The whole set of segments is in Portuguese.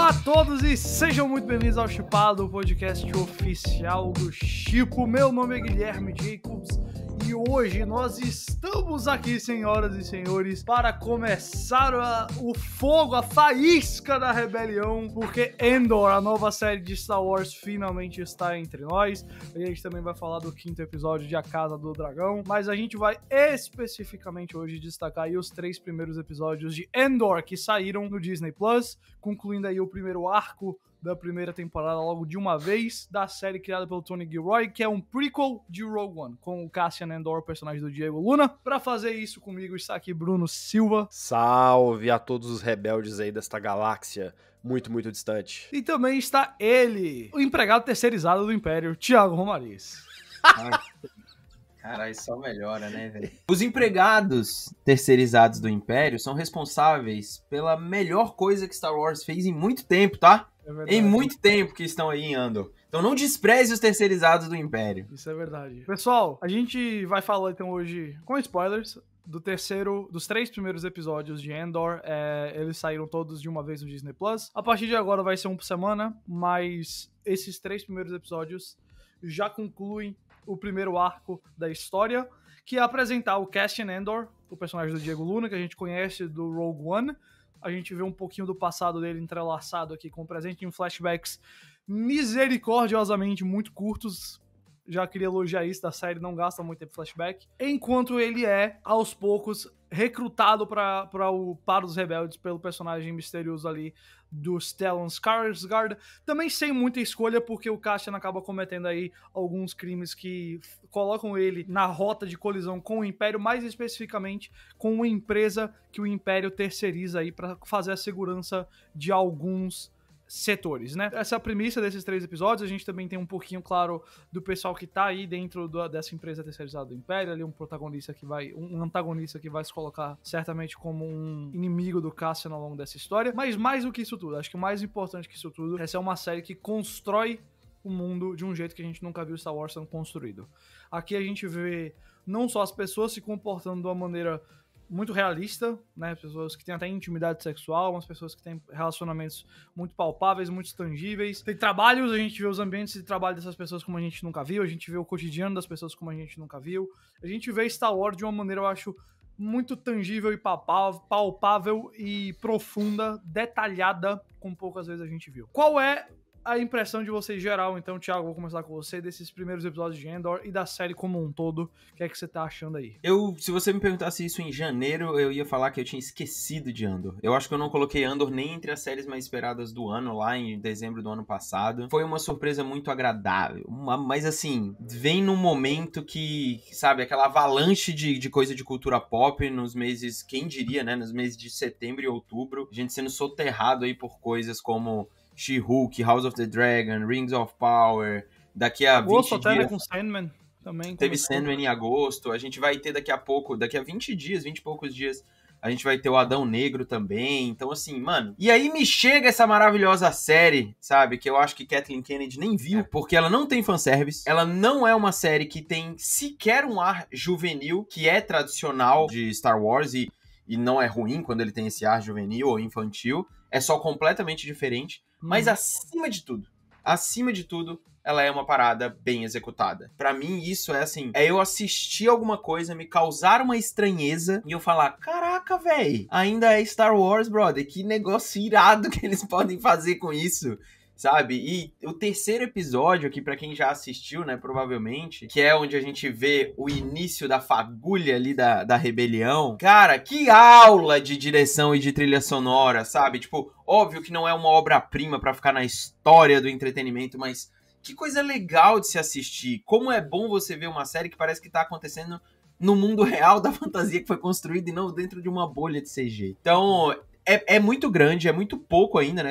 Olá a todos e sejam muito bem-vindos ao Chipado, o podcast oficial do Chipo. Meu nome é Guilherme Jacobs e hoje nós estamos aqui, senhoras e senhores, para começar o fogo, a faísca da rebelião, porque Andor, a nova série de Star Wars, finalmente está entre nós. E a gente também vai falar do 5º episódio de A Casa do Dragão, mas a gente vai especificamente hoje destacar aí os 3 primeiros episódios de Andor que saíram no Disney Plus, concluindo aí o primeiro arco da primeira temporada logo de uma vez, da série criada pelo Tony Gilroy, que é um prequel de Rogue One, com o Cassian Andor, personagem do Diego Luna. Pra fazer isso comigo está aqui Bruno Silva. Salve a todos os rebeldes aí desta galáxia muito, muito distante. E também está ele, o empregado terceirizado do Império, Thiago Romariz. Caralho, só melhora, né, velho? Os empregados terceirizados do Império são responsáveis pela melhor coisa que Star Wars fez em muito tempo, tá? É em muito tempo que estão aí em Andor. Então não despreze os terceirizados do Império. Isso é verdade. Pessoal, a gente vai falar então hoje com spoilers dos 3 primeiros episódios de Andor. Eles saíram todos de uma vez no Disney Plus. A partir de agora vai ser um por semana, mas esses 3 primeiros episódios já concluem o primeiro arco da história, que é apresentar o Cassian Andor, o personagem do Diego Luna, que a gente conhece do Rogue One. A gente vê um pouquinho do passado dele entrelaçado aqui com o presente em flashbacks misericordiosamente muito curtos. Já queria elogiar isso da série, não gasta muito tempo flashback. Enquanto ele é, aos poucos, recrutado para os rebeldes pelo personagem misterioso ali do Stellan Skarsgård. Também sem muita escolha, porque o Cassian acaba cometendo aí alguns crimes que colocam ele na rota de colisão com o Império, mais especificamente com uma empresa que o Império terceiriza aí para fazer a segurança de alguns setores, né? Essa é a premissa desses 3 episódios. A gente também tem um pouquinho, claro, do pessoal que tá aí dentro dessa empresa terceirizada do Império, ali um antagonista que vai se colocar certamente como um inimigo do Cassian ao longo dessa história. Mas mais do que isso tudo, acho que o mais importante que isso tudo, essa é uma série que constrói o mundo de um jeito que a gente nunca viu Star Wars sendo construído. Aqui a gente vê não só as pessoas se comportando de uma maneira muito realista, né? Pessoas que têm até intimidade sexual, umas pessoas que têm relacionamentos muito palpáveis, muito tangíveis. Tem trabalhos, a gente vê os ambientes de trabalho dessas pessoas como a gente nunca viu, a gente vê o cotidiano das pessoas como a gente nunca viu. A gente vê Star Wars de uma maneira, eu acho, muito tangível e palpável e profunda, detalhada, como poucas vezes a gente viu. Qual é a impressão de vocês geral, então, Thiago, vou começar com você, desses primeiros episódios de Andor e da série como um todo? O que é que você tá achando aí? Se você me perguntasse isso em janeiro, eu ia falar que eu tinha esquecido de Andor. Eu acho que eu não coloquei Andor nem entre as séries mais esperadas do ano, lá em dezembro do ano passado. Foi uma surpresa muito agradável. Mas assim, vem num momento que, sabe, aquela avalanche de coisa de cultura pop nos meses, quem diria, né, nos meses de setembro e outubro, a gente sendo soterrado aí por coisas como She-Hulk, House of the Dragon, Rings of Power, daqui a 20 dias... com Sandman também. Teve Sandman em agosto, a gente vai ter daqui a 20 dias, 20 e poucos dias, a gente vai ter o Adão Negro também, então assim, mano... E aí me chega essa maravilhosa série, sabe, que eu acho que Kathleen Kennedy nem viu, porque ela não tem fanservice, ela não é uma série que tem sequer um ar juvenil, que é tradicional de Star Wars, e não é ruim quando ele tem esse ar juvenil ou infantil, é só completamente diferente. Mas acima de tudo, ela é uma parada bem executada. Pra mim, isso é assim, é eu assistir alguma coisa, me causar uma estranheza e eu falar, caraca, véi, ainda é Star Wars, brother, que negócio irado que eles podem fazer com isso, sabe? E o 3º episódio aqui, pra quem já assistiu, né, provavelmente, que é onde a gente vê o início da fagulha ali da rebelião. Cara, que aula de direção e de trilha sonora, sabe? Tipo, óbvio que não é uma obra-prima pra ficar na história do entretenimento, mas que coisa legal de se assistir. Como é bom você ver uma série que parece que tá acontecendo no mundo real da fantasia que foi construída e não dentro de uma bolha de CG. Então... É muito grande, é muito pouco ainda, né?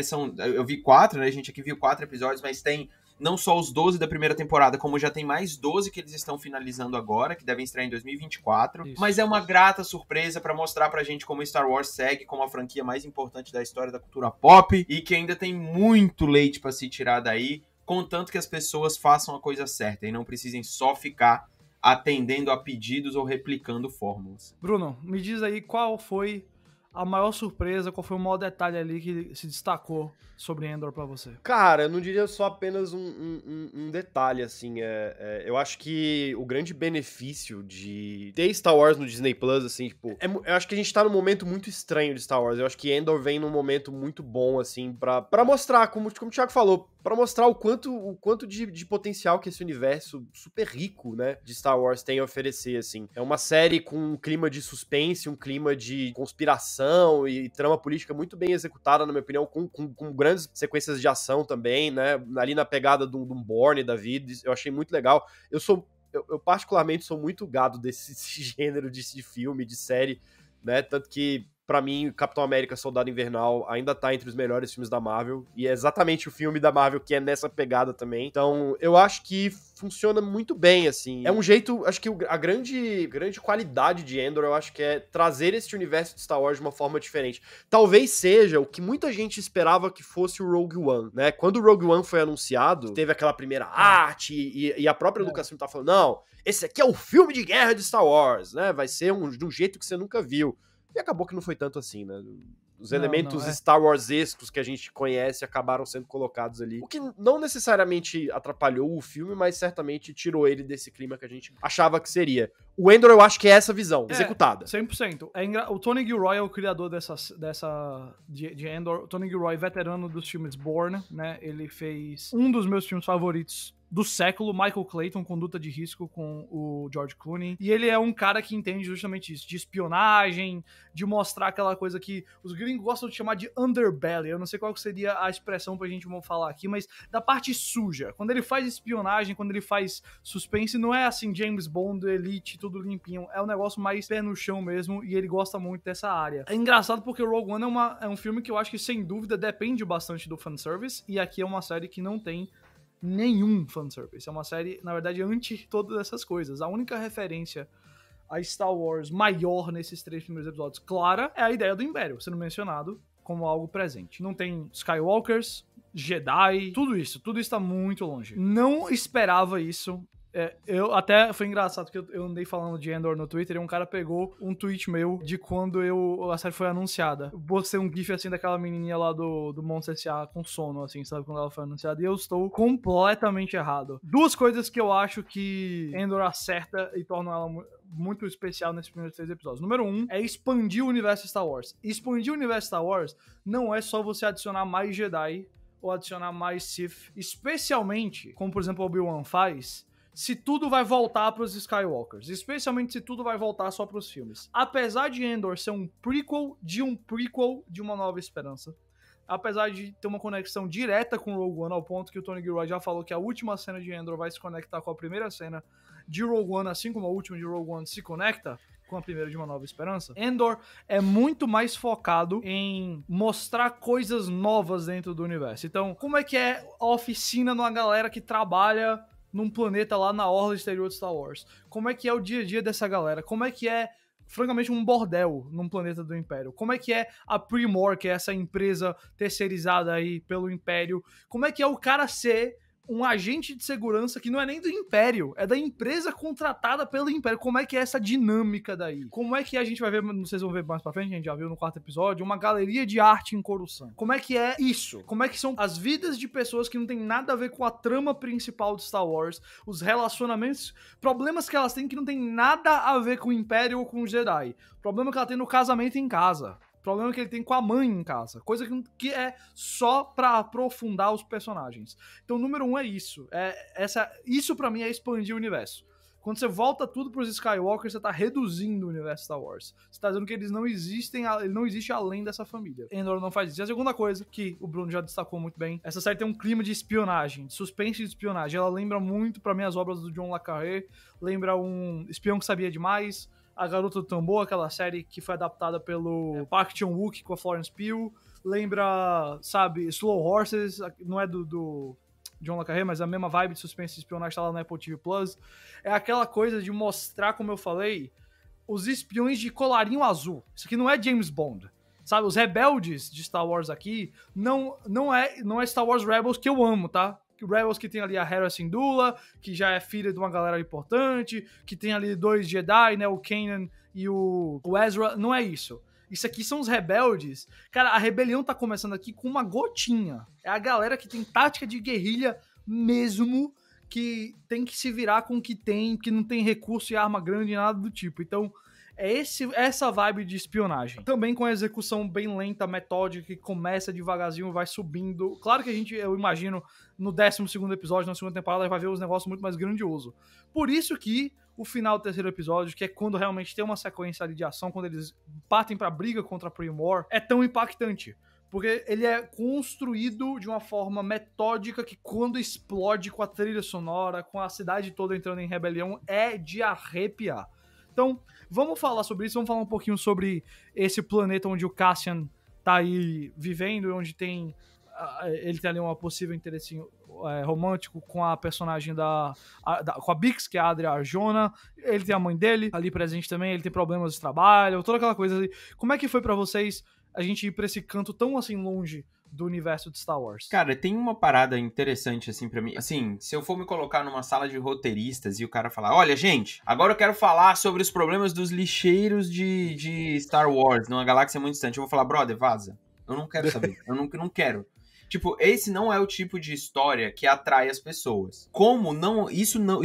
Eu vi 4, né? A gente aqui viu 4 episódios, mas tem não só os 12 da primeira temporada, como já tem mais 12 que eles estão finalizando agora, que devem estrear em 2024. Isso. Mas é uma grata surpresa pra mostrar pra gente como Star Wars segue como a franquia mais importante da história da cultura pop e que ainda tem muito leite pra se tirar daí, contanto que as pessoas façam a coisa certa e não precisem só ficar atendendo a pedidos ou replicando fórmulas. Bruno, me diz aí qual foi a maior surpresa, qual foi o maior detalhe ali que se destacou sobre Andor pra você? Cara, eu não diria só apenas um detalhe, assim, eu acho que o grande benefício de ter Star Wars no Disney Plus, assim, tipo, eu acho que a gente tá num momento muito estranho de Star Wars, eu acho que Andor vem num momento muito bom, assim, pra mostrar, como o Thiago falou, pra mostrar o quanto de potencial que esse universo super rico, né, de Star Wars tem a oferecer, assim. É uma série com um clima de suspense, um clima de conspiração e trama política muito bem executada, na minha opinião, com grandes sequências de ação também, né, ali na pegada de um Bourne da vida, eu achei muito legal. Eu particularmente sou muito gado desse gênero de filme, de série, né, tanto que pra mim, Capitão América Soldado Invernal ainda tá entre os melhores filmes da Marvel, e é exatamente o filme da Marvel que é nessa pegada também. Então, eu acho que funciona muito bem, assim. É um jeito, acho que a grande qualidade de Andor, eu acho que é trazer esse universo de Star Wars de uma forma diferente. Talvez seja o que muita gente esperava que fosse o Rogue One, né? Quando o Rogue One foi anunciado, teve aquela primeira arte, e a própria Lucasfilm tá falando, não, esse aqui é o filme de guerra de Star Wars, né? Vai ser de um jeito que você nunca viu. E acabou que não foi tanto assim, né? Os elementos Star Wars-escos que a gente conhece acabaram sendo colocados ali. O que não necessariamente atrapalhou o filme, mas certamente tirou ele desse clima que a gente achava que seria. O Andor, eu acho que é essa visão, executada. 100%. O Tony Gilroy é o criador de Andor. O Tony Gilroy, veterano dos filmes Bourne, né? Ele fez um dos meus filmes favoritos do século, Michael Clayton, Conduta de Risco, com o George Clooney. E ele é um cara que entende justamente isso, de espionagem, de mostrar aquela coisa que os gringos gostam de chamar de underbelly. Eu não sei qual seria a expressão pra gente falar aqui, mas da parte suja. Quando ele faz espionagem, quando ele faz suspense, não é assim James Bond, Elite, tudo limpinho. É um negócio mais pé no chão mesmo, e ele gosta muito dessa área. É engraçado porque o Rogue One é um filme que eu acho que, sem dúvida, depende bastante do fanservice, e aqui é uma série que não tem nenhum fanservice. É uma série, na verdade, anti todas essas coisas. A única referência a Star Wars maior nesses 3 primeiros episódios, clara, é a ideia do Império, sendo mencionado como algo presente. Não tem Skywalkers, Jedi, tudo isso tá muito longe. Não esperava isso. Eu até, foi engraçado que eu andei falando de Andor no Twitter e um cara pegou um tweet meu de quando a série foi anunciada. Botei um gif assim daquela menininha lá do Monstros S.A. com sono, assim, sabe, quando ela foi anunciada, e eu estou completamente errado. 2 coisas que eu acho que Andor acerta e tornam ela muito especial nesses primeiros 3 episódios. Número 1 é expandir o universo Star Wars. Expandir o universo Star Wars não é só você adicionar mais Jedi ou adicionar mais Sith, especialmente, como por exemplo o Obi-Wan faz, se tudo vai voltar pros Skywalkers, especialmente se tudo vai voltar só pros filmes. Apesar de Andor ser um prequel de Uma Nova Esperança, apesar de ter uma conexão direta com Rogue One, ao ponto que o Tony Gilroy já falou que a última cena de Andor vai se conectar com a primeira cena de Rogue One, assim como a última de Rogue One se conecta com a primeira de Uma Nova Esperança, Andor é muito mais focado em mostrar coisas novas dentro do universo. Então, como é que é a oficina de uma galera que trabalha num planeta lá na orla exterior de Star Wars? Como é que é o dia a dia dessa galera? Como é que é, francamente, um bordel num planeta do Império? Como é que é a Primor, que é essa empresa terceirizada aí pelo Império? Como é que é o cara ser um agente de segurança que não é nem do Império, é da empresa contratada pelo Império? Como é que é essa dinâmica daí? Como é que a gente vai ver, vocês vão ver mais pra frente, a gente já viu no 4º episódio, uma galeria de arte em Coruscant. Como é que é isso? Como é que são as vidas de pessoas que não tem nada a ver com a trama principal de Star Wars, os relacionamentos, problemas que elas têm que não tem nada a ver com o Império ou com os Jedi, problema que ela tem no casamento em casa, problema que ele tem com a mãe em casa, coisa que é só pra aprofundar os personagens. Então, número 1 é isso. Isso pra mim é expandir o universo. Quando você volta tudo pros Skywalkers, você tá reduzindo o universo Star Wars. Você tá dizendo que eles não existem, ele não existe além dessa família. Andor não faz isso. E a segunda coisa, que o Bruno já destacou muito bem, essa série tem um clima de espionagem, de suspense de espionagem. Ela lembra muito, pra mim, as obras do John le Carré, lembra um Espião que Sabia Demais, A Garota do Tambor, aquela série que foi adaptada pelo Park Chan-wook com a Florence Pugh. Lembra, sabe, Slow Horses, não é do John le Carré, mas a mesma vibe de suspense e espionagem tá lá no Apple TV Plus. É aquela coisa de mostrar, como eu falei, os espiões de colarinho azul. Isso aqui não é James Bond, sabe? Os rebeldes de Star Wars aqui não é Star Wars Rebels, que eu amo, tá? Rebels que tem ali a Hera Syndulla, que já é filha de uma galera importante, que tem ali 2 Jedi, né, o Kanan e o Ezra. Não é isso. Isso aqui são os rebeldes. Cara, a rebelião tá começando aqui com uma gotinha. É a galera que tem tática de guerrilha mesmo, que tem que se virar com o que tem, que não tem recurso e arma grande, nada do tipo. Então, é essa vibe de espionagem. Também com a execução bem lenta, metódica, que começa devagarzinho, vai subindo. Claro que eu imagino, no 12º episódio, na segunda temporada, vai ver os negócios muito mais grandiosos. Por isso que o final do 3º episódio, que é quando realmente tem uma sequência ali de ação, quando eles partem pra briga contra a Pre-Mor, é tão impactante. Porque ele é construído de uma forma metódica que quando explode com a trilha sonora, com a cidade toda entrando em rebelião, é de arrepiar. Então, vamos falar sobre isso, vamos falar um pouquinho sobre esse planeta onde o Cassian tá aí vivendo, onde tem ele tem ali uma possível interesse romântico com a personagem com a Bix, que é a Adria Arjona. Ele tem a mãe dele ali presente também, ele tem problemas de trabalho, toda aquela coisa ali. Como é que foi pra vocês a gente ir pra esse canto tão assim longe do universo de Star Wars? Cara, tem uma parada interessante, assim, pra mim. Assim, se eu for me colocar numa sala de roteiristas e o cara falar, olha, gente, agora eu quero falar sobre os problemas dos lixeiros de Star Wars numa galáxia muito distante, eu vou falar, brother, vaza. Eu não quero saber. Eu não quero. Tipo, esse não é o tipo de história que atrai as pessoas. O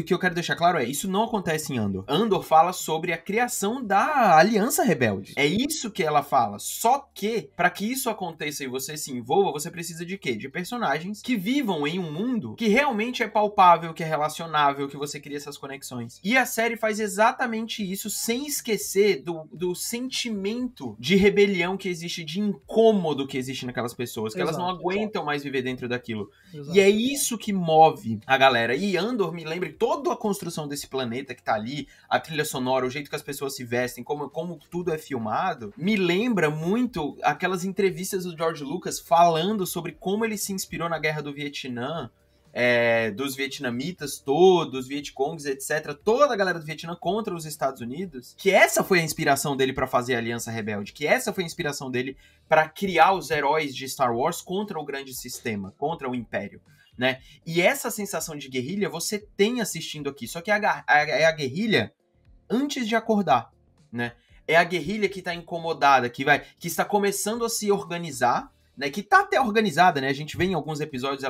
que eu quero deixar claro isso não acontece em Andor. Andor fala sobre a criação da Aliança Rebelde. É isso que ela fala. Só que, pra que isso aconteça e você se envolva, você precisa de quê? De personagens que vivam em um mundo que realmente é palpável, que é relacionável, que você cria essas conexões. E a série faz exatamente isso, sem esquecer do sentimento de rebelião que existe, de incômodo que existe naquelas pessoas, que elas não aguentam mais viver dentro daquilo. Exato. E é isso que move a galera. E Andor me lembra toda a construção desse planeta que tá ali, a trilha sonora, o jeito que as pessoas se vestem, como tudo é filmado, me lembra muito aquelas entrevistas do George Lucas falando sobre como ele se inspirou na Guerra do Vietnã, dos vietnamitas todos, Vietcongs, etc. Toda a galera do Vietnã contra os Estados Unidos, que essa foi a inspiração dele pra fazer a Aliança Rebelde, que essa foi a inspiração dele pra criar os heróis de Star Wars contra o grande sistema, contra o Império, né? E essa sensação de guerrilha você tem assistindo aqui, só que é a guerrilha antes de acordar, né? É a guerrilha que tá incomodada, que está começando a se organizar, né, que tá até organizada, né? A gente vê em alguns episódios,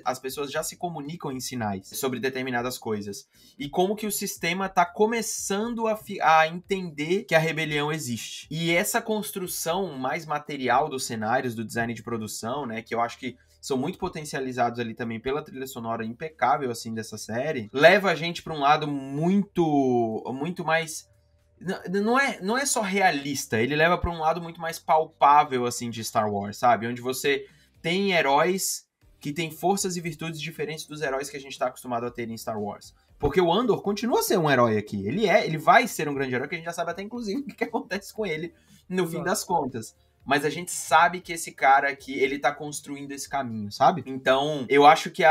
as pessoas já se comunicam em sinais sobre determinadas coisas. E como que o sistema tá começando a entender que a rebelião existe. E essa construção mais material dos cenários, do design de produção, né? Que eu acho que são muito potencializados ali também pela trilha sonora impecável, assim, dessa série, leva a gente pra um lado muito mais... Não é só realista, ele leva pra um lado muito mais palpável, assim, de Star Wars, sabe? Onde você tem heróis que têm forças e virtudes diferentes dos heróis que a gente tá acostumado a ter em Star Wars. Porque o Andor continua a ser um herói aqui. Ele vai ser um grande herói, que a gente já sabe até, inclusive, o que acontece com ele no fim das contas. Mas a gente sabe que esse cara aqui, ele tá construindo esse caminho, sabe? Então, eu acho que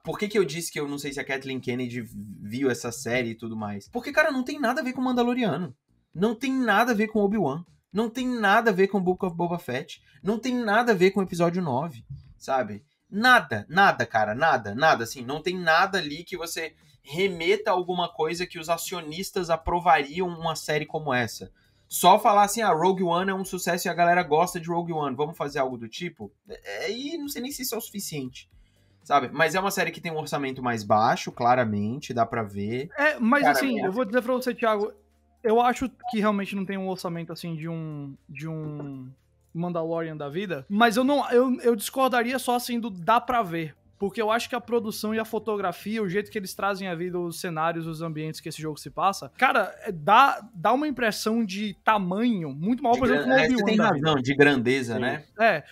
Por que eu disse que eu não sei se a Kathleen Kennedy viu essa série e tudo mais? Porque, cara, não tem nada a ver com Mandaloriano. Não tem nada a ver com Obi-Wan. Não tem nada a ver com Book of Boba Fett. Não tem nada a ver com o episódio 9, sabe? Nada, cara, nada, assim. Não tem nada ali que você remeta a alguma coisa que os acionistas aprovariam uma série como essa. Só falar assim, Rogue One é um sucesso e a galera gosta de Rogue One, vamos fazer algo do tipo? E não sei nem se isso é o suficiente, sabe? Mas é uma série que tem um orçamento mais baixo, claramente, dá pra ver. Mas cara, assim, eu vou dizer pra você, Thiago, eu acho que realmente não tem um orçamento, assim, de um Mandalorian da vida, mas eu discordaria só, assim, do dá pra ver. Porque eu acho que a produção e a fotografia, o jeito que eles trazem a vida, os cenários, os ambientes que esse jogo se passa, cara, dá uma impressão de tamanho muito maior, por exemplo, como o Obi-Wan. Você tem razão, de grandeza, né?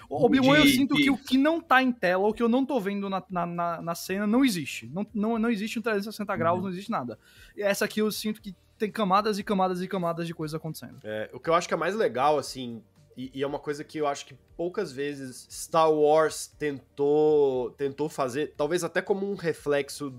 O Obi-Wan eu sinto que o que não tá em tela, o que eu não tô vendo na cena, não existe. Não existe um 360 graus, não existe nada. E essa aqui eu sinto que tem camadas e camadas e camadas de coisas acontecendo. O que eu acho que é mais legal, assim... E é uma coisa que eu acho que poucas vezes Star Wars tentou fazer, talvez até como um reflexo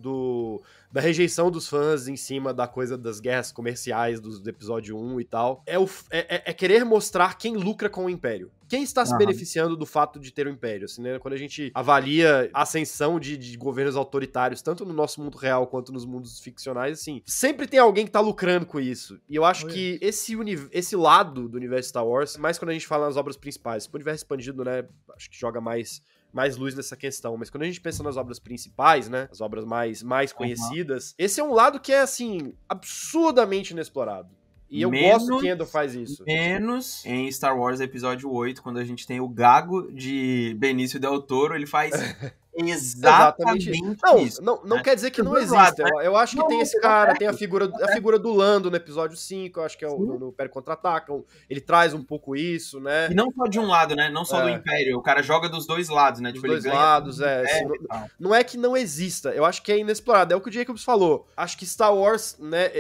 da rejeição dos fãs em cima da coisa das guerras comerciais do episódio 1 e tal, é querer mostrar quem lucra com o Império. quem está se beneficiando do fato de ter um império, assim, né? Quando a gente avalia a ascensão de governos autoritários, tanto no nosso mundo real quanto nos mundos ficcionais, assim, sempre tem alguém que tá lucrando com isso. E eu acho que esse lado do universo Star Wars, mais quando a gente fala nas obras principais, o universo expandido, né, acho que joga mais luz nessa questão, mas quando a gente pensa nas obras principais, né, as obras mais conhecidas, esse é um lado que é, assim, absurdamente inexplorado. E eu gosto que Andor faz isso. Menos em Star Wars Episódio 8, quando a gente tem o gago de Benício Del Toro, ele faz exatamente isso. Não quer dizer que não exista. Eu acho que tem esse cara, tem a figura do Lando no Episódio 5, eu acho que é no Império Contra-Ataca. Ele traz um pouco isso, né? E não só de um lado, né? Não só do Império. O cara joga dos dois lados, né? Dos dois lados, não é que não exista. Eu acho que é inexplorado. É o que o Jacobs falou. Acho que Star Wars, né...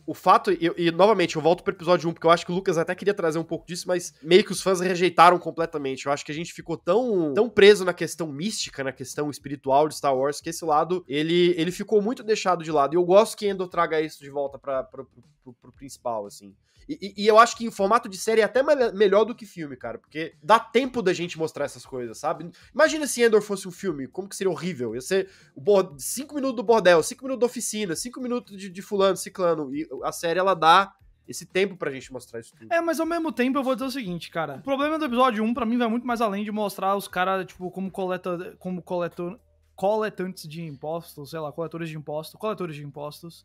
O fato, e novamente, eu volto pro episódio 1, porque eu acho que o Lucas até queria trazer um pouco disso, mas meio que os fãs rejeitaram completamente. Eu acho que a gente ficou tão preso na questão mística, na questão espiritual de Star Wars, que esse lado, ele ficou muito deixado de lado. E eu gosto que Andor traga isso de volta pro principal, assim. E eu acho que em formato de série é até melhor do que filme, cara, porque dá tempo da gente mostrar essas coisas, sabe? Imagina se Andor fosse um filme, como que seria horrível? Ia ser 5 minutos do bordel, 5 minutos da oficina, 5 minutos de fulano, ciclano, e a série, ela dá esse tempo pra gente mostrar isso tudo. Mas ao mesmo tempo eu vou dizer o seguinte, cara, o problema do episódio 1 pra mim vai muito mais além de mostrar os caras, tipo, como coletantes de impostos, sei lá, coletores de impostos,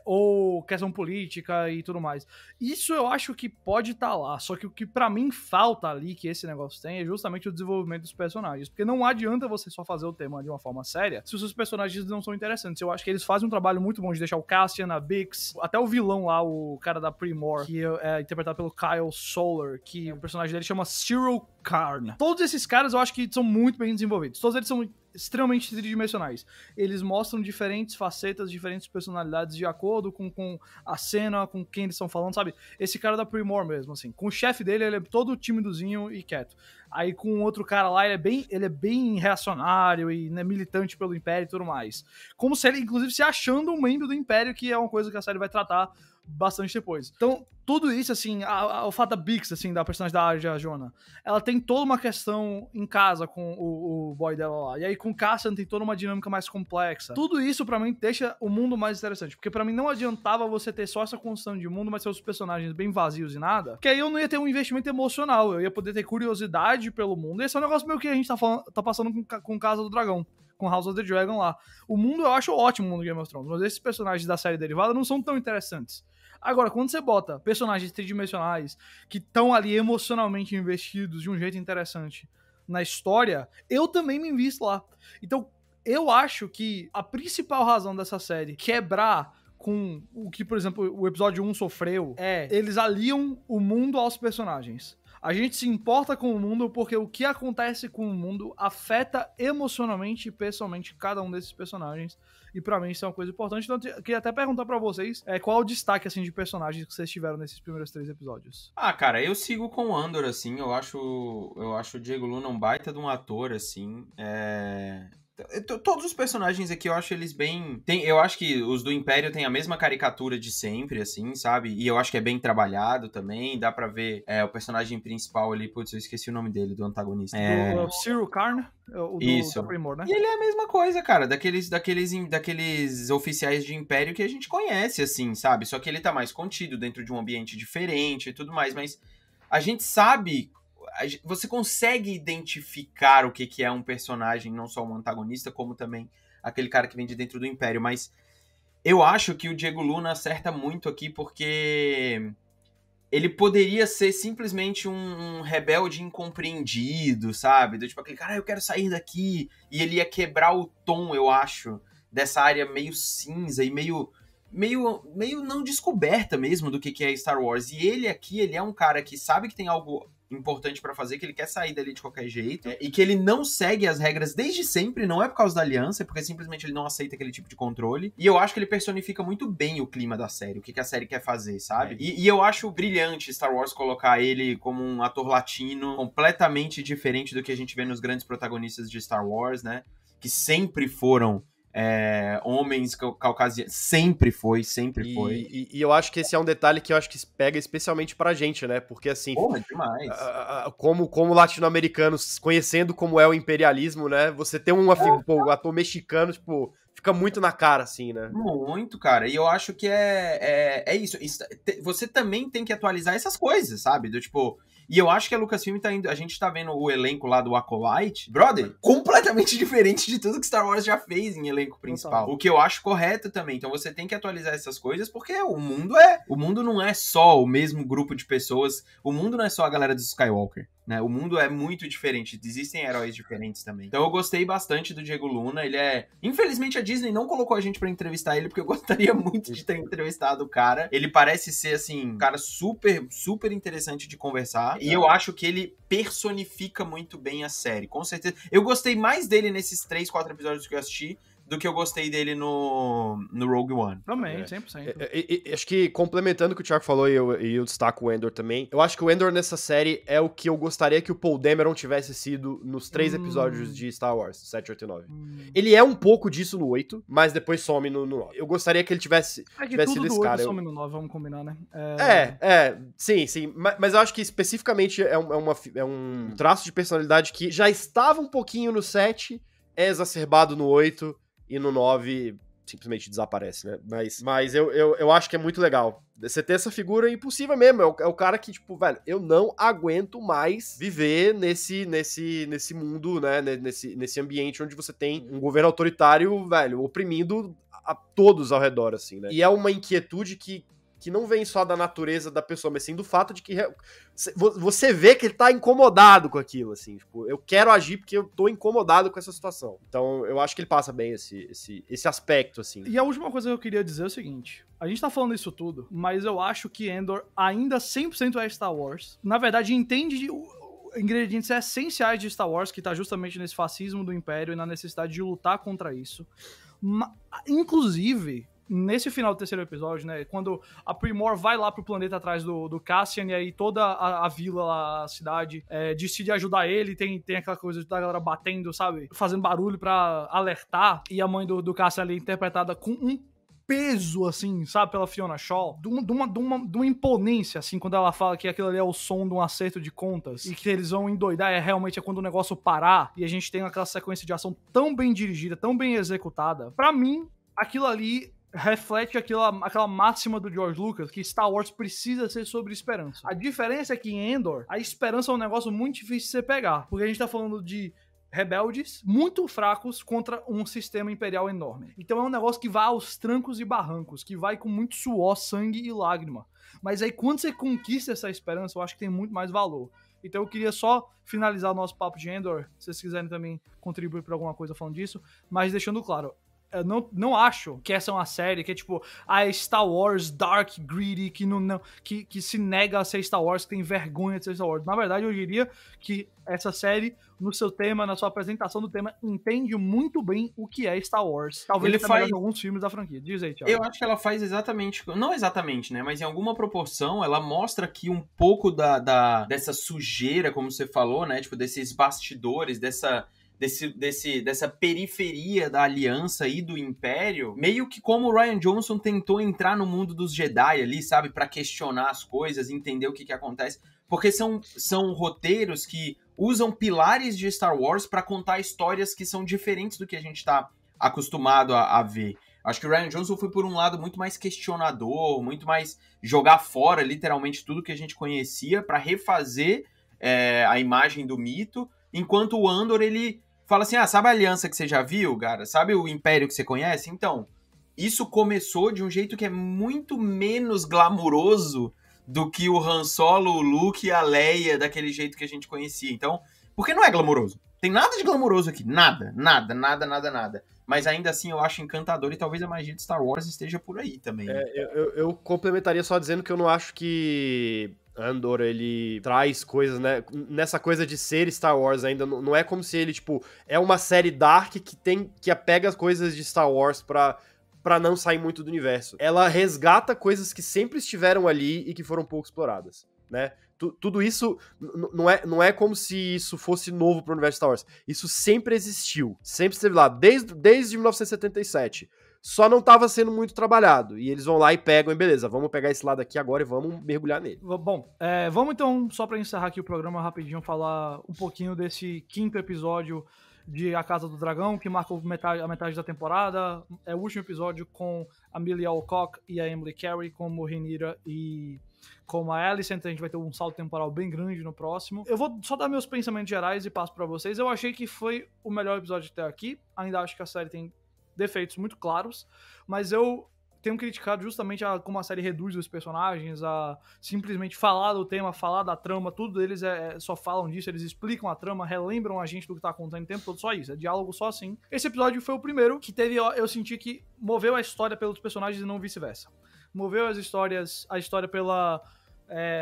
ou questão política e tudo mais. Isso eu acho que pode estar lá, só que o que pra mim falta ali, que esse negócio tem, é justamente o desenvolvimento dos personagens, porque não adianta você só fazer o tema de uma forma séria se os seus personagens não são interessantes. Eu acho que eles fazem um trabalho muito bom de deixar o Cassian, a Bix, até o vilão lá, o cara da Pre-Mor, que é interpretado pelo Kyle Soller, que o personagem dele chama Cyril Karn. Todos esses caras eu acho que são muito bem desenvolvidos, todos eles são extremamente tridimensionais. Eles mostram diferentes facetas, diferentes personalidades de acordo com a cena, com quem eles estão falando, sabe? Esse cara da Pre-Mor mesmo, assim. Com o chefe dele, ele é todo timidozinho e quieto. Aí com o outro cara lá, ele é bem reacionário e, né, militante pelo Império e tudo mais. Como se ele, inclusive, se achando um membro do Império, que é uma coisa que a série vai tratar bastante depois. Então, tudo isso, assim, o fato da Bix, assim, da personagem da Arja Jona, ela tem toda uma questão em casa com o boy dela lá. E aí com o Cassian tem toda uma dinâmica mais complexa. Tudo isso, pra mim, deixa o mundo mais interessante. Porque pra mim não adiantava você ter só essa construção de mundo, mas ter os personagens bem vazios e nada. Porque aí eu não ia ter um investimento emocional. Eu ia poder ter curiosidade pelo mundo. E esse é um negócio meio que a gente tá passando com Casa do Dragão. Com House of the Dragon lá. O mundo eu acho ótimo no Game of Thrones, mas esses personagens da série derivada não são tão interessantes. Agora, quando você bota personagens tridimensionais que estão ali emocionalmente investidos de um jeito interessante na história, eu também me invisto lá. Então, eu acho que a principal razão dessa série quebrar com o que, por exemplo, o episódio 1 sofreu eles aliam o mundo aos personagens. A gente se importa com o mundo porque o que acontece com o mundo afeta emocionalmente e pessoalmente cada um desses personagens. E pra mim isso é uma coisa importante. Então eu queria até perguntar pra vocês qual é o destaque, assim, de personagens que vocês tiveram nesses primeiros 3 episódios. Cara, eu sigo com o Andor, assim. Eu acho o Diego Luna um baita de um ator, assim. Todos os personagens aqui eu acho eles bem... eu acho que os do Império têm a mesma caricatura de sempre, assim, sabe? E eu acho que é bem trabalhado também. Dá pra ver o personagem principal ali. Putz, eu esqueci o nome dele, do antagonista. O Cyril Karn, o Isso. da Pre-Mor, né? E ele é a mesma coisa, cara. Daqueles oficiais de Império que a gente conhece, assim, sabe? Só que ele tá mais contido dentro de um ambiente diferente e tudo mais. Mas a gente sabe... Você consegue identificar o que é um personagem, não só um antagonista, como também aquele cara que vem de dentro do Império. Mas eu acho que o Diego Luna acerta muito aqui, porque ele poderia ser simplesmente um rebelde incompreendido, sabe? Tipo, aquele cara, eu quero sair daqui. E ele ia quebrar o tom, eu acho, dessa área meio cinza e meio não descoberta mesmo do que é Star Wars. E ele aqui, ele é um cara que sabe que tem algo importante pra fazer, que ele quer sair dali de qualquer jeito, e que ele não segue as regras desde sempre, não é por causa da aliança, é porque simplesmente ele não aceita aquele tipo de controle. E eu acho que ele personifica muito bem o clima da série, o que a série quer fazer, sabe? E eu acho brilhante Star Wars colocar ele como um ator latino, completamente diferente do que a gente vê nos grandes protagonistas de Star Wars, né? Que sempre foram homens caucasianos. Sempre foi. E eu acho que esse é um detalhe que eu acho que pega especialmente pra gente, né? Porque assim, Porra, demais. Como latino-americanos, conhecendo como é o imperialismo, né? Você ter um ator mexicano, tipo, fica muito na cara, assim, né? Muito, cara. E eu acho que é isso. Você também tem que atualizar essas coisas, sabe? Do tipo... E eu acho que a Lucasfilm tá indo... A gente tá vendo o elenco lá do Acolyte. Brother, completamente diferente de tudo que Star Wars já fez em elenco principal. Total. O que eu acho correto também. Então você tem que atualizar essas coisas, porque o mundo não é só o mesmo grupo de pessoas. O mundo não é só a galera do Skywalker, né? O mundo é muito diferente. Existem heróis diferentes também. Então eu gostei bastante do Diego Luna. Ele é... Infelizmente a Disney não colocou a gente pra entrevistar ele, porque eu gostaria muito de ter entrevistado o cara. Ele parece ser, assim, um cara super, super interessante de conversar. E eu acho que ele personifica muito bem a série, com certeza. Eu gostei mais dele nesses 3, 4 episódios que eu assisti do que eu gostei dele no Rogue One. Também, 100%. Acho que, complementando o que o Thiago falou, e eu destaco o Endor também, eu acho que o Endor nessa série é o que eu gostaria que o Paul Dameron tivesse sido nos 3 episódios de Star Wars, 7, 8 e 9. Ele é um pouco disso no 8, mas depois some no 9. Eu gostaria que ele tivesse sido esse cara. Some no 9, vamos combinar, né? Sim. Mas eu acho que especificamente é um traço de personalidade que já estava um pouquinho no 7, é exacerbado no 8, e no 9 simplesmente desaparece, né? Mas eu acho que é muito legal. Você ter essa figura impossível mesmo. É o cara que, tipo, velho, eu não aguento mais viver nesse mundo, né? Nesse ambiente onde você tem um governo autoritário, velho, oprimindo a todos ao redor, assim, né? E é uma inquietude que não vem só da natureza da pessoa, mas sim do fato de que você vê que ele tá incomodado com aquilo, assim, tipo, eu quero agir porque eu tô incomodado com essa situação. Então, eu acho que ele passa bem esse aspecto, assim. E a última coisa que eu queria dizer é o seguinte, a gente tá falando isso tudo, mas eu acho que Endor ainda 100% é Star Wars. Na verdade, entende ingredientes essenciais de Star Wars, que tá justamente nesse fascismo do Império e na necessidade de lutar contra isso. Inclusive... Nesse final do 3º episódio, né, quando a Primor vai lá pro planeta atrás do Cassian, e aí toda a vila lá, a cidade, decide ajudar ele, tem aquela coisa da galera batendo, sabe, fazendo barulho pra alertar, e a mãe do Cassian ali interpretada com um peso, assim, sabe, pela Fiona Shaw, de uma imponência, assim, quando ela fala que aquilo ali é o som de um acerto de contas, e que eles vão endoidar, realmente é quando o negócio parar, e a gente tem aquela sequência de ação tão bem dirigida, tão bem executada. Pra mim, aquilo ali reflete aquela máxima do George Lucas, que Star Wars precisa ser sobre esperança. A diferença é que em Endor, a esperança é um negócio muito difícil de você pegar, porque a gente tá falando de rebeldes muito fracos contra um sistema imperial enorme. Então é um negócio que vai aos trancos e barrancos, que vai com muito suor, sangue e lágrima. Mas aí quando você conquista essa esperança, eu acho que tem muito mais valor. Então eu queria só finalizar o nosso papo de Endor, se vocês quiserem também contribuir por alguma coisa falando disso, mas deixando claro, eu não acho que essa é uma série que é tipo a Star Wars dark, greedy, que se nega a ser Star Wars, que tem vergonha de ser Star Wars. Na verdade, eu diria que essa série, no seu tema, na sua apresentação do tema, entende muito bem o que é Star Wars. Talvez ele faz alguns filmes da franquia. Diz aí, Thiago. Eu acho que ela faz exatamente, não exatamente, né, mas em alguma proporção ela mostra aqui um pouco dessa sujeira, como você falou, né, tipo desses bastidores, dessa periferia da aliança e do Império, meio que como o Rian Johnson tentou entrar no mundo dos Jedi ali, sabe, pra questionar as coisas, entender o que acontece, porque são roteiros que usam pilares de Star Wars pra contar histórias que são diferentes do que a gente tá acostumado a ver. Acho que o Rian Johnson foi por um lado muito mais questionador, muito mais jogar fora literalmente tudo que a gente conhecia pra refazer a imagem do mito, enquanto o Andor, ele fala assim, sabe a aliança que você já viu, cara? Sabe o Império que você conhece? Então, isso começou de um jeito que é muito menos glamuroso do que o Han Solo, o Luke e a Leia, daquele jeito que a gente conhecia. Então, porque não é glamuroso. Tem nada de glamuroso aqui. Nada. Mas ainda assim eu acho encantador e talvez a magia de Star Wars esteja por aí também. Eu complementaria só dizendo que eu não acho que Andor, ele traz coisas, né, nessa coisa de ser Star Wars ainda, não é como se ele, tipo, é uma série dark que apega as coisas de Star Wars pra não sair muito do universo. Ela resgata coisas que sempre estiveram ali e que foram pouco exploradas, né? Tudo isso não é como se isso fosse novo pro universo Star Wars. Isso sempre existiu. Sempre esteve lá, desde 1977. Só não estava sendo muito trabalhado. E eles vão lá e pegam, e beleza, vamos pegar esse lado aqui agora e vamos mergulhar nele. Bom, vamos então, só pra encerrar aqui o programa rapidinho, falar um pouquinho desse 5º episódio de A Casa do Dragão, que marcou a metade da temporada. É o último episódio com a Millie Alcock e a Emily Carey como Rhaenyra e como a Alicent. A gente vai ter um salto temporal bem grande no próximo. Eu vou só dar meus pensamentos gerais e passo pra vocês. Eu achei que foi o melhor episódio até aqui. Ainda acho que a série tem defeitos muito claros, mas eu tenho criticado justamente como a série reduz os personagens, a simplesmente falar do tema, falar da trama, tudo deles só falam disso, eles explicam a trama, relembram a gente do que tá acontecendo o tempo todo, só isso, é diálogo só assim. Esse episódio foi o primeiro que eu senti que moveu a história pelos personagens e não vice-versa. Moveu a história pela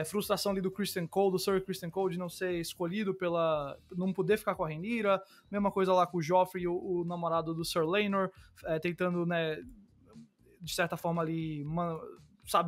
frustração ali do Criston Cole, do Sir Criston Cole, de não ser escolhido não poder ficar com a Rhaenyra, mesma coisa lá com o Joffrey, o namorado do Sir Laenor, tentando, né, de certa forma ali,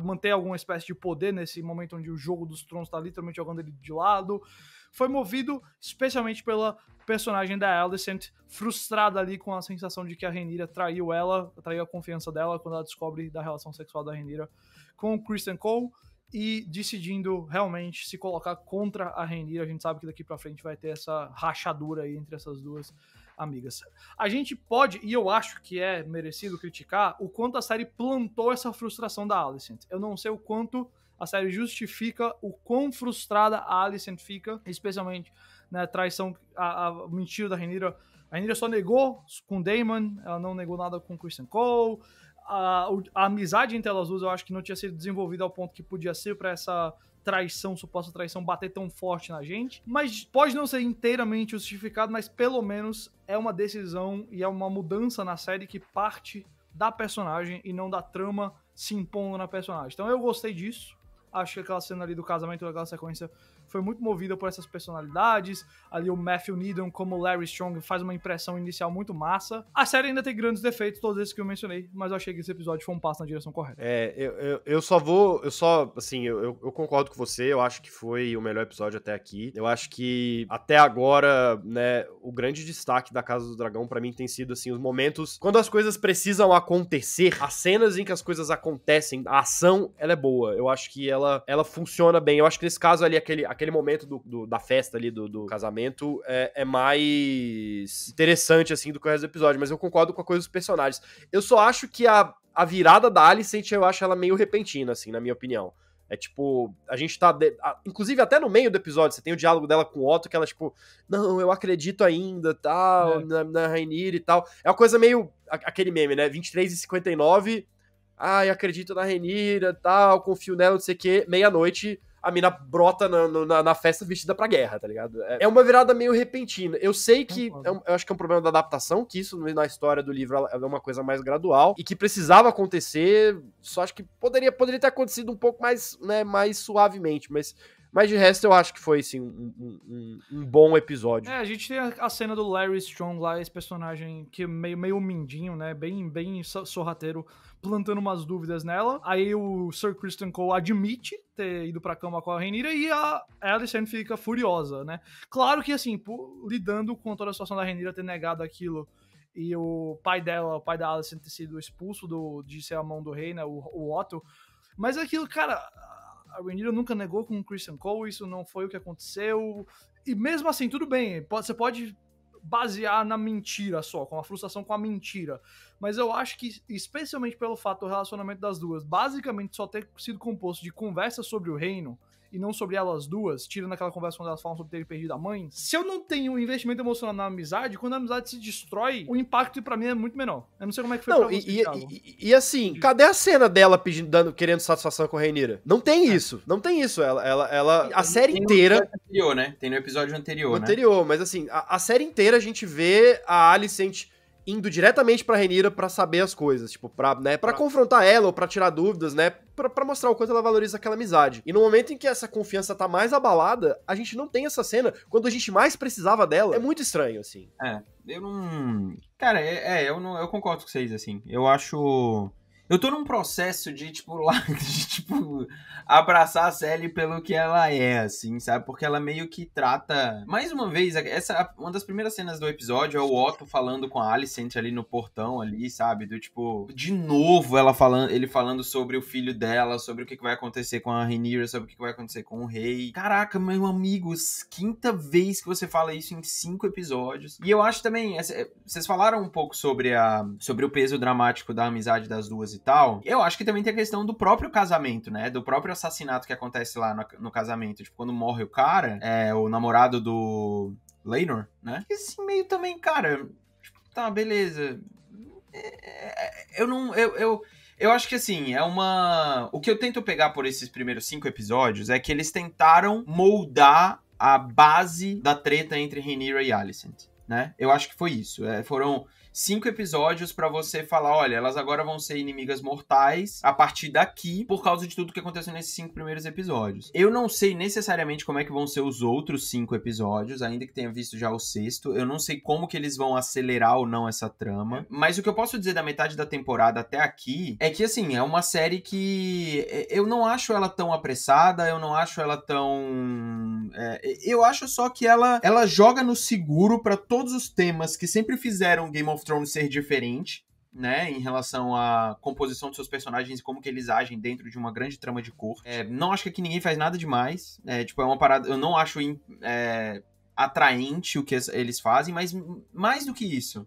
manter alguma espécie de poder nesse momento onde o jogo dos tronos tá literalmente jogando ele de lado. Foi movido especialmente pela personagem da Alicent, frustrada ali com a sensação de que a Rhaenyra traiu a confiança dela quando ela descobre da relação sexual da Rhaenyra com o Criston Cole, e decidindo realmente se colocar contra a Rhaenyra. A gente sabe que daqui pra frente vai ter essa rachadura aí entre essas duas amigas. A gente pode, e eu acho que é merecido criticar, o quanto a série plantou essa frustração da Alicent. Eu não sei o quanto a série justifica o quão frustrada a Alicent fica, especialmente na traição, a mentira da Rhaenyra. A Rhaenyra só negou com Daemon, ela não negou nada com Criston Cole. A amizade entre elas duas eu acho que não tinha sido desenvolvida ao ponto que podia ser pra essa suposta traição, bater tão forte na gente. Mas pode não ser inteiramente justificado, mas pelo menos é uma decisão e é uma mudança na série que parte da personagem e não da trama se impondo na personagem. Então eu gostei disso. Acho que aquela cena ali do casamento, aquela sequência, foi muito movida por essas personalidades. Ali o Matthew Needham como Larry Strong faz uma impressão inicial muito massa. A série ainda tem grandes defeitos, todos esses que eu mencionei, mas eu achei que esse episódio foi um passo na direção correta. Eu concordo com você, eu acho que foi o melhor episódio até aqui. Eu acho que até agora, né, o grande destaque da Casa do Dragão pra mim tem sido, assim, os momentos quando as coisas precisam acontecer, as cenas em que as coisas acontecem, a ação, ela é boa. Eu acho que ela funciona bem. Eu acho que nesse caso ali, aquele momento da festa ali, do casamento, é mais interessante, assim, do que o resto do episódio, mas eu concordo com a coisa dos personagens. Eu só acho que a virada da Alicent, eu acho ela meio repentina, assim, na minha opinião. É tipo, a gente tá... inclusive, até no meio do episódio, você tem o diálogo dela com o Otto, que ela, tipo, não, eu acredito ainda, tal, na Rhaenyra e tal. É uma coisa meio... aquele meme, né? 23h59... Ai, acredito na Rhaenyra, tal, confio nela, não sei o quê. Meia-noite, a mina brota na festa vestida pra guerra, tá ligado? É uma virada meio repentina. Eu sei que, eu acho que é um problema da adaptação, que isso na história do livro é uma coisa mais gradual, e que precisava acontecer, só acho que poderia ter acontecido um pouco mais, né, mais suavemente, mas de resto eu acho que foi, assim, um bom episódio. A gente tem a cena do Larry Strong lá, esse personagem que é meio mindinho, né, bem sorrateiro, plantando umas dúvidas nela. Aí o Sir Criston Cole admite ter ido pra cama com a Rhaenyra e a Alicent fica furiosa, né. Claro que, assim, lidando com toda a situação da Rhaenyra ter negado aquilo e o pai da Alicent ter sido expulso de ser a mão do rei, né, o Otto, mas aquilo, cara... A Rhaenyra nunca negou com o Criston Cole, isso não foi o que aconteceu. E mesmo assim, tudo bem, você pode basear na mentira só, com a frustração com a mentira. Mas eu acho que, especialmente pelo fato do relacionamento das duas, basicamente só ter sido composto de conversas sobre o reino, e não sobre elas duas, tirando aquela conversa quando elas falam sobre ter perdido a mãe, se eu não tenho um investimento emocional na amizade, quando a amizade se destrói, o impacto pra mim é muito menor. Eu não sei como é que foi pra você, e assim, cadê a cena dela querendo satisfação com a Rhaenyra? Não tem isso, não tem isso. Ela a série inteira... Tem no episódio anterior, né? Anterior, mas assim, a série inteira a gente vê a Alicent indo diretamente pra Rhaenyra pra saber as coisas, tipo, pra confrontar ela ou pra tirar dúvidas, né, pra mostrar o quanto ela valoriza aquela amizade. E no momento em que essa confiança tá mais abalada, a gente não tem essa cena quando a gente mais precisava dela. É muito estranho, assim. Eu não... Cara, eu concordo com vocês, assim. Eu acho... Eu tô num processo de, abraçar a Sally pelo que ela é, assim, sabe? Porque ela meio que trata... Mais uma vez, uma das primeiras cenas do episódio é o Otto falando com a Alicent ali no portão, ali, sabe? Do tipo, de novo ele falando sobre o filho dela, sobre o que vai acontecer com a Rhaenyra, sobre o que vai acontecer com o rei. Caraca, meu amigo, quinta vez que você fala isso em 5 episódios. E eu acho também, vocês falaram um pouco sobre o peso dramático da amizade das duas e tal. Eu acho que também tem a questão do próprio casamento, né? Do próprio assassinato que acontece lá no casamento. Tipo, quando morre o cara, o namorado do Laenor, né? E assim, meio também, cara... Tipo, tá, beleza. Eu acho que assim, o que eu tento pegar por esses primeiros 5 episódios é que eles tentaram moldar a base da treta entre Rhaenyra e Alicent, né? Eu acho que foi isso. Foram 5 episódios pra você falar, olha, elas agora vão ser inimigas mortais a partir daqui, por causa de tudo que aconteceu nesses 5 primeiros episódios. Eu não sei necessariamente como é que vão ser os outros 5 episódios, ainda que tenha visto já o 6º. Eu não sei como que eles vão acelerar ou não essa trama. Mas o que eu posso dizer da metade da temporada até aqui é que, assim, é uma série que eu não acho ela tão apressada, eu não acho ela tão... eu acho só que ela joga no seguro pra todos os temas que sempre fizeram Game of Thrones ser diferente, né, em relação à composição dos seus personagens e como que eles agem dentro de uma grande trama de corte. Não acho que aqui ninguém faz nada demais. É uma parada... Eu não acho atraente o que eles fazem, mas mais do que isso,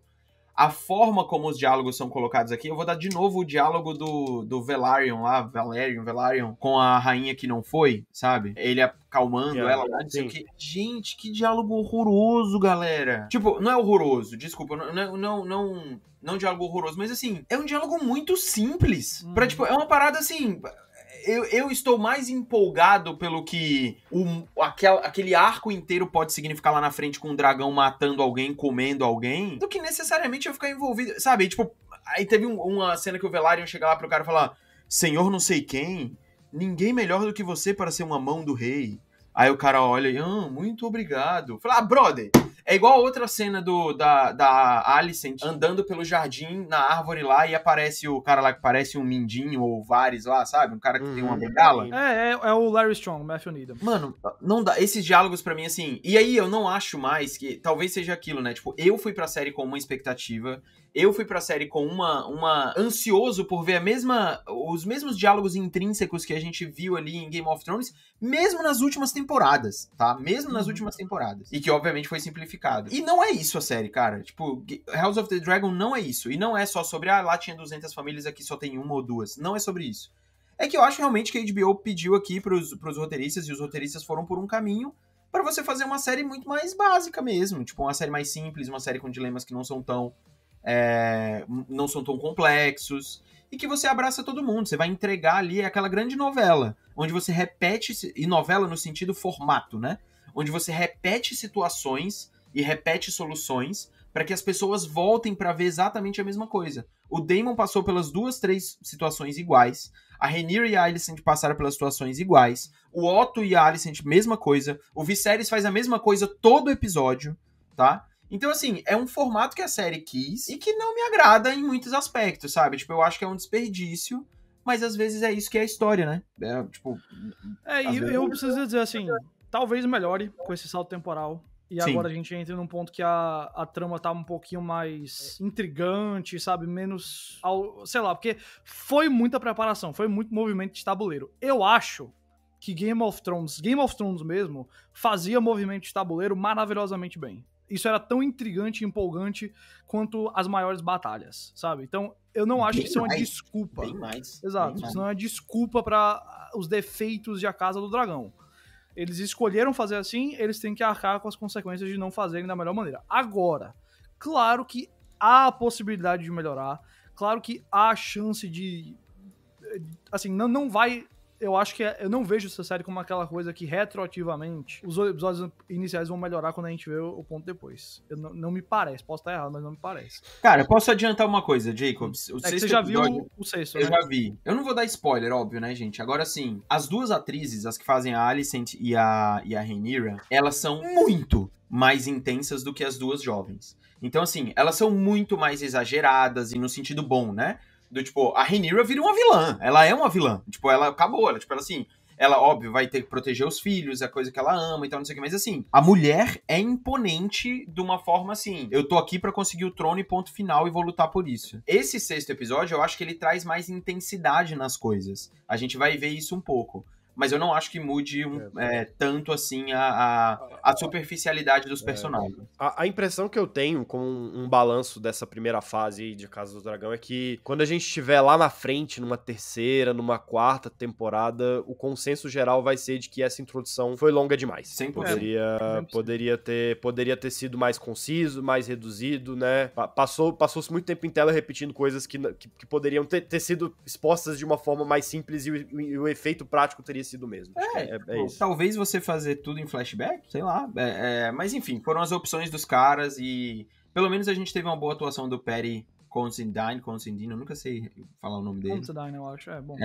a forma como os diálogos são colocados aqui, eu vou dar de novo o diálogo do Velaryon lá, Velaryon, com a rainha que não foi, sabe? Ele acalmando ela lá, dizendo que... Gente, que diálogo horroroso, galera. Tipo, não é horroroso, desculpa, não diálogo horroroso, mas assim, é um diálogo muito simples. É uma parada assim... Eu estou mais empolgado pelo que aquele arco inteiro pode significar lá na frente, com um dragão matando alguém, comendo alguém, do que necessariamente eu ficar envolvido, sabe? Tipo, aí teve uma cena que o Velaryon chega lá pro cara e fala: Senhor não sei quem, ninguém melhor do que você para ser uma mão do rei. Aí o cara olha e, muito obrigado. Fala, brother, é igual a outra cena da Alicent andando pelo jardim, na árvore lá, e aparece o cara lá que parece um Mindinho ou Varys lá, sabe? Um cara que tem uma bengala. É o Larry Strong, Matthew Needham. Mano, não dá. Esses diálogos pra mim, assim... E aí eu não acho mais que... Talvez seja aquilo, né? Tipo, eu fui pra série com uma expectativa... Eu fui pra série com uma ansioso por ver os mesmos diálogos intrínsecos que a gente viu ali em Game of Thrones, mesmo nas últimas temporadas, tá? Mesmo nas últimas temporadas. E que, obviamente, foi simplificado. E não é isso a série, cara. Tipo, House of the Dragon não é isso. E não é só sobre, lá tinha 200 famílias, aqui só tem 1 ou 2. Não é sobre isso. É que eu acho realmente que a HBO pediu aqui pros roteiristas, e os roteiristas foram por um caminho pra você fazer uma série muito mais básica mesmo. Tipo, uma série mais simples, uma série com dilemas que não são tão complexos, e que você abraça todo mundo. Você vai entregar ali aquela grande novela, onde você repete, e novela no sentido formato, né? Onde você repete situações e repete soluções para que as pessoas voltem para ver exatamente a mesma coisa. O Daemon passou pelas 3 situações iguais, a Rhaenyra e a Alicent passaram pelas situações iguais, o Otto e a Alicent, mesma coisa, o Viserys faz a mesma coisa todo episódio, tá? Então, assim, é um formato que a série quis e que não me agrada em muitos aspectos, sabe? Tipo, eu acho que é um desperdício, mas às vezes é isso que é a história, né? Eu preciso dizer assim, talvez melhore com esse salto temporal. E Sim. Agora a gente entra num ponto que a trama tá um pouquinho mais intrigante, sabe? Menos... sei lá, porque foi muita preparação, foi muito movimento de tabuleiro. Eu acho que Game of Thrones mesmo, fazia movimento de tabuleiro maravilhosamente bem. Isso era tão intrigante e empolgante quanto as maiores batalhas, sabe? Então, eu não acho que isso é uma desculpa. Bem mais. Exato. Isso não é uma desculpa para os defeitos de A Casa do Dragão. Eles escolheram fazer assim, eles têm que arcar com as consequências de não fazerem da melhor maneira. Agora, claro que há a possibilidade de melhorar, claro que há a chance de... Assim, não vai... Eu acho que eu não vejo essa série como aquela coisa que retroativamente os episódios iniciais vão melhorar quando a gente vê o ponto depois. Não me parece. Posso estar errado, mas não me parece. Cara, posso adiantar uma coisa, Jacobs? Você já viu o 6º, né? Eu já vi. Eu não vou dar spoiler, óbvio, né, gente? Agora sim, as 2 atrizes, as que fazem a Alicent e a Rhaenyra, elas são muito mais intensas do que as 2 jovens. Então, assim, elas são muito mais exageradas e no sentido bom, né? Do tipo, a Rhaenyra vira uma vilã. Ela é uma vilã. Tipo, ela acabou. Ela, tipo, ela assim... Ela, óbvio, vai ter que proteger os filhos, a coisa que ela ama e tal, não sei o que. Mas assim, a mulher é imponente de uma forma assim. Eu tô aqui pra conseguir o trono e ponto final e vou lutar por isso. Esse 6º episódio, eu acho que ele traz mais intensidade nas coisas. A gente vai ver isso um pouco. Mas eu não acho que mude tanto assim a superficialidade dos personagens. A impressão que eu tenho com um balanço dessa primeira fase de Casa do Dragão é que quando a gente estiver lá na frente, numa 3ª, numa 4ª temporada, o consenso geral vai ser de que essa introdução foi longa demais. 100%. Poderia ter sido mais conciso, mais reduzido, né? Passou-se muito tempo em tela repetindo coisas que poderiam ter sido expostas de uma forma mais simples e o efeito prático teria sido o mesmo. É isso. Talvez você fazer tudo em flashback, sei lá. Mas enfim, foram as opções dos caras e pelo menos a gente teve uma boa atuação do Paddy Considine, eu nunca sei falar o nome dele. Considine, eu acho, bom.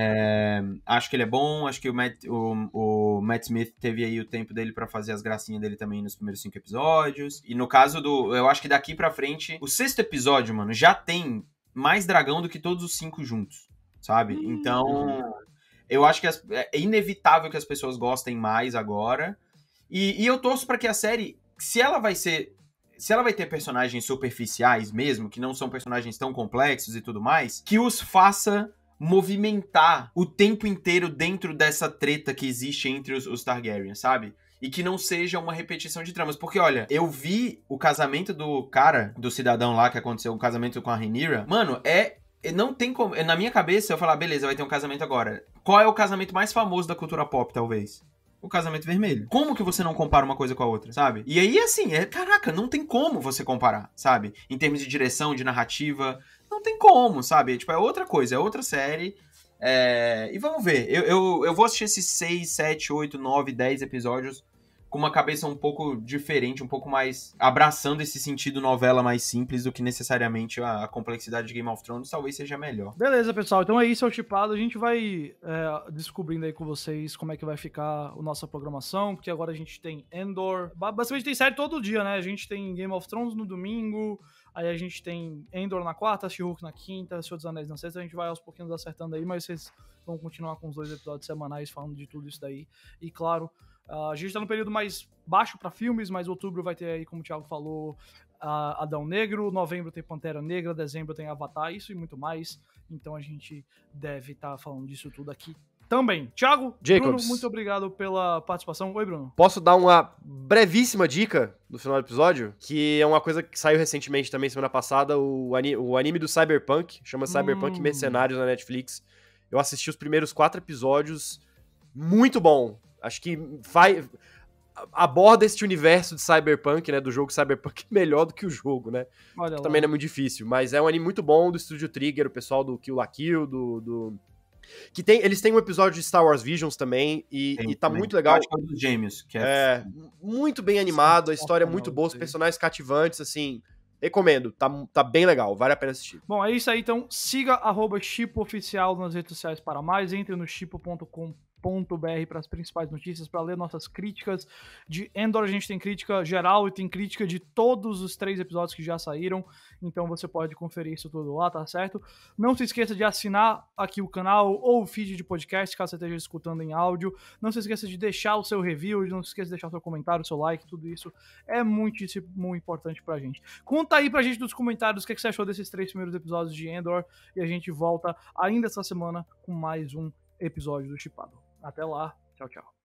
Acho que ele é bom, acho que o Matt Smith teve aí o tempo dele pra fazer as gracinhas dele também nos primeiros 5 episódios. E no caso eu acho que daqui pra frente, o 6º episódio, mano, já tem mais dragão do que todos os 5 juntos, sabe? Então... Eu acho que é inevitável que as pessoas gostem mais agora. E eu torço pra que a série, se ela vai ter personagens superficiais mesmo, que não são personagens tão complexos e tudo mais, que os faça movimentar o tempo inteiro dentro dessa treta que existe entre os Targaryen, sabe? E que não seja uma repetição de tramas. Porque, olha, eu vi o casamento do cidadão lá que aconteceu, o casamento com a Rhaenyra. Mano, não tem como... Na minha cabeça, eu falar, beleza, vai ter um casamento agora. Qual é o casamento mais famoso da cultura pop, talvez? O casamento vermelho. Como que você não compara uma coisa com a outra, sabe? E aí, assim, caraca, não tem como você comparar, sabe? Em termos de direção, de narrativa, não tem como, sabe? Tipo, é outra coisa, é outra série. E vamos ver. Eu vou assistir esses 6, 7, 8, 9, 10 episódios com uma cabeça um pouco diferente, um pouco mais abraçando esse sentido novela mais simples do que necessariamente a complexidade de Game of Thrones, talvez seja melhor. Beleza, pessoal. Então é isso, é o Chipado. A gente vai descobrindo aí com vocês como é que vai ficar a nossa programação, porque agora a gente tem Andor. Basicamente tem série todo dia, né? A gente tem Game of Thrones no domingo, aí a gente tem Andor na quarta, She-Hulk na quinta, Senhor dos Anéis na sexta. A gente vai aos pouquinhos acertando aí, mas vocês vão continuar com os 2 episódios semanais falando de tudo isso daí. E claro, a gente tá no período mais baixo pra filmes, mas outubro vai ter aí, como o Thiago falou, Adão Negro, novembro tem Pantera Negra, dezembro tem Avatar, isso e muito mais. Então a gente deve estar falando disso tudo aqui também. Thiago, Jacobs, Bruno, muito obrigado pela participação. Oi, Bruno. Posso dar uma brevíssima dica no final do episódio? Que é uma coisa que saiu recentemente também, semana passada, o anime do Cyberpunk, chama Cyberpunk Mercenários na Netflix. Eu assisti os primeiros 4 episódios, muito bom. Acho que aborda este universo de Cyberpunk, né, do jogo Cyberpunk melhor do que o jogo, né? Olha lá. Também não é muito difícil, mas é um anime muito bom do Estúdio Trigger, o pessoal do Kill la Kill, eles têm um episódio de Star Wars Visions também, e tá muito legal. Acho que é dos Gêmeos. Que muito bem animado, a história é muito boa, os personagens cativantes, assim... Recomendo, tá bem legal, vale a pena assistir. Bom, é isso aí, então siga @chipo_oficial nas redes sociais para mais, entre no chipo.com.br para as principais notícias, para ler nossas críticas de Andor. A gente tem crítica geral e tem crítica de todos os 3 episódios que já saíram, então você pode conferir isso tudo lá, tá certo? Não se esqueça de assinar aqui o canal ou o feed de podcast, caso você esteja escutando em áudio. Não se esqueça de deixar o seu review, não se esqueça de deixar o seu comentário, o seu like, tudo isso é muitíssimo importante pra gente. Conta aí pra gente nos comentários o que você achou desses 3 primeiros episódios de Andor, e a gente volta ainda essa semana com mais um episódio do Chipado. Até lá, tchau, tchau.